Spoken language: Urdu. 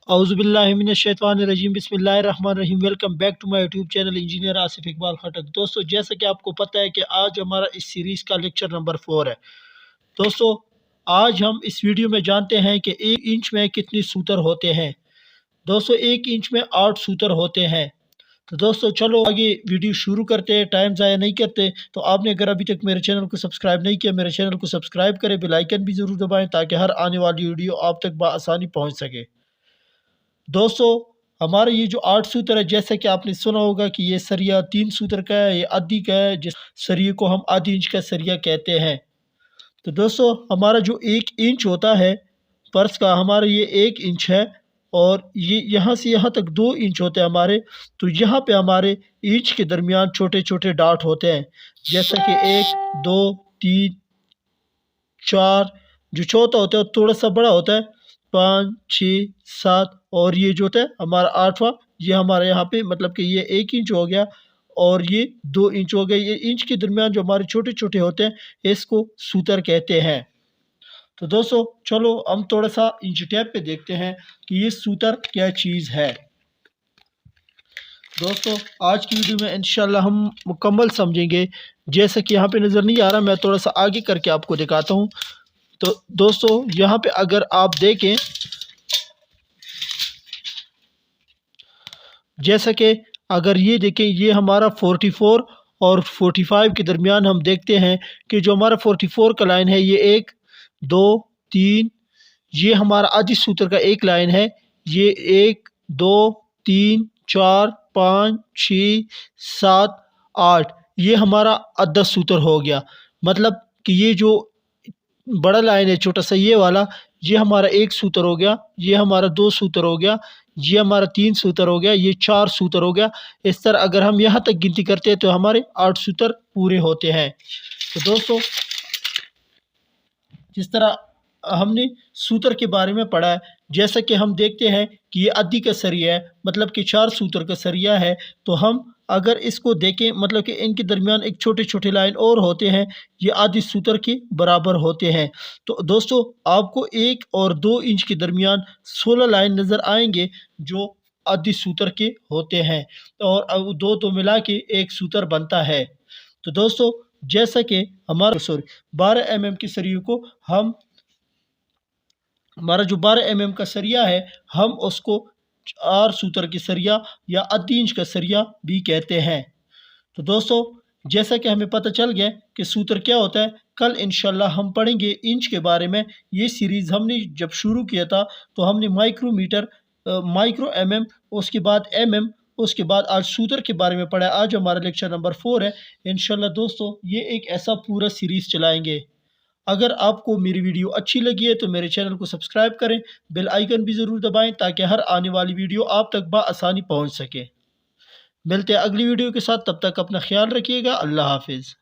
اعوذ باللہ من الشیطان الرجیم بسم اللہ الرحمن الرحیم۔ Welcome back to my YouTube channel engineer Asif Iqbal Khattak. دوستو جیسا کہ آپ کو پتہ ہے کہ آج ہمارا اس سیریز کا لیکچر نمبر 4 ہے۔ دوستو آج ہم اس ویڈیو میں جانتے ہیں کہ 1 انچ میں کتنی سوتر ہوتے ہیں۔ دوستو 1 انچ میں 8 سوتر ہوتے ہیں۔ تو دوستو چلو آگے ویڈیو شروع کرتے ہیں، ٹائم ضائع نہیں کرتے۔ تو آپ نے اگر ابھی تک میرے چینل کو سبسکرائب نہیں کیا، میرے چینل کو سبسکرائب کریں، بیل آئیکن بھی ضرور دبائیں تاکہ ہر آنے والی ویڈیو آپ تک بآسانی پہنچ سکے۔ دوستو ہمارے یہ جو 8 سوتر ہے، جیسا کہ آپ نے سنا ہوگا کہ یہ سریا 3 سوتر کا ہے، یہ آدھی کا ہے، جس سریے کو ہم آدھی انچ کا سریا کہتے ہیں۔ تو دوستو ہمارا جو 1 انچ ہوتا ہے پرس کا، ہمارا یہ 1 انچ ہے اور یہ یہاں سے یہاں تک 2 انچ ہوتے ہیں ہمارے۔ تو یہاں پہ ہمارے انچ کے درمیان چھوٹے چھوٹے ڈاٹ ہوتے ہیں، جیسا کہ 1 2 3 4، جو چوتھا ہوتا ہے وہ تھوڑا سا بڑا ہوتا ہے، 5 6 7، اور یہ جو ہوتا ہے ہمارا 8واں، یہ ہمارے یہاں پہ مطلب کہ یہ 1 انچ ہو گیا اور یہ 2 انچ ہو گیا۔ یہ انچ کے درمیان جو ہمارے چھوٹے چھوٹے ہوتے ہیں اس کو سوتر کہتے ہیں۔ تو دوستو چلو ہم تھوڑا سا انچ ٹیپ پہ دیکھتے ہیں کہ یہ سوتر کیا چیز ہے۔ دوستو آج کی ویڈیو میں انشاءاللہ ہم مکمل سمجھیں گے، جیسا کہ یہاں پہ نظر نہیں آ رہا، میں تھوڑا سا آگے کر کے آپ کو دکھاتا ہوں۔ تو دوستو یہاں پہ اگر آپ دیکھیں، جیسا کہ اگر یہ دیکھیں، یہ ہمارا 44 اور 45 کے درمیان ہم دیکھتے ہیں کہ جو ہمارا 44 کا لائن ہے، یہ 1 2 3، یہ ہمارا آدھی سوتر کا ایک لائن ہے، یہ 1 2 3 4 5 6 7 8، یہ ہمارا آدھا سوتر ہو گیا۔ مطلب کہ یہ جو بڑا لائن ہے چھوٹا سا یہ والا، یہ ہمارا 1 سوتر ہو گیا، یہ ہمارا 2 سوتر ہو گیا، یہ ہمارا 3 سوتر ہو گیا، یہ 4 سوتر ہو گیا۔ اس طرح اگر ہم یہاں تک گنتی کرتے ہیں تو ہمارے 8 سوتر پورے ہوتے ہیں۔ تو دوستو جس طرح ہم نے سوتر کے بارے میں پڑھا ہے، جیسا کہ ہم دیکھتے ہیں کہ یہ آدھی کا سریا ہے، مطلب کہ 4 سوتر کا سریا ہے۔ تو ہم اگر اس کو دیکھیں، مطلب کہ ان کے درمیان ایک چھوٹے چھوٹے لائن اور ہوتے ہیں، یہ آدھی سوتر کے برابر ہوتے ہیں۔ تو دوستو آپ کو 1 اور 2 انچ کے درمیان 16 لائن نظر آئیں گے جو آدھی سوتر کے ہوتے ہیں، اور دو ملا کے 1 سوتر بنتا ہے۔ تو دوستو جیسا کہ ہمارا 12 mm کے سریے کو ہمارا جو 12 mm کا سریا ہے، ہم اس کو 4 سوتر کی سریا یا آدھی انچ کا سریا بھی کہتے ہیں۔ تو دوستو جیسا کہ ہمیں پتہ چل گیا کہ سوتر کیا ہوتا ہے، کل انشاءاللہ ہم پڑھیں گے انچ کے بارے میں۔ یہ سیریز ہم نے جب شروع کیا تھا تو ہم نے مائکرو میٹر، مائکرو mm، اس کے بعد mm، اس کے بعد آج سوتر کے بارے میں پڑھا ہے۔ آج ہمارا لیکچر نمبر 4 ہے۔ انشاءاللہ دوستو یہ ایک ایسا پورا سیریز چلائیں گے۔ اگر آپ کو میری ویڈیو اچھی لگی ہے تو میرے چینل کو سبسکرائب کریں، بیل آئیکن بھی ضرور دبائیں تاکہ ہر آنے والی ویڈیو آپ تک بآسانی پہنچ سکے۔ ملتے ہیں اگلی ویڈیو کے ساتھ، تب تک اپنا خیال رکھیے گا۔ اللہ حافظ۔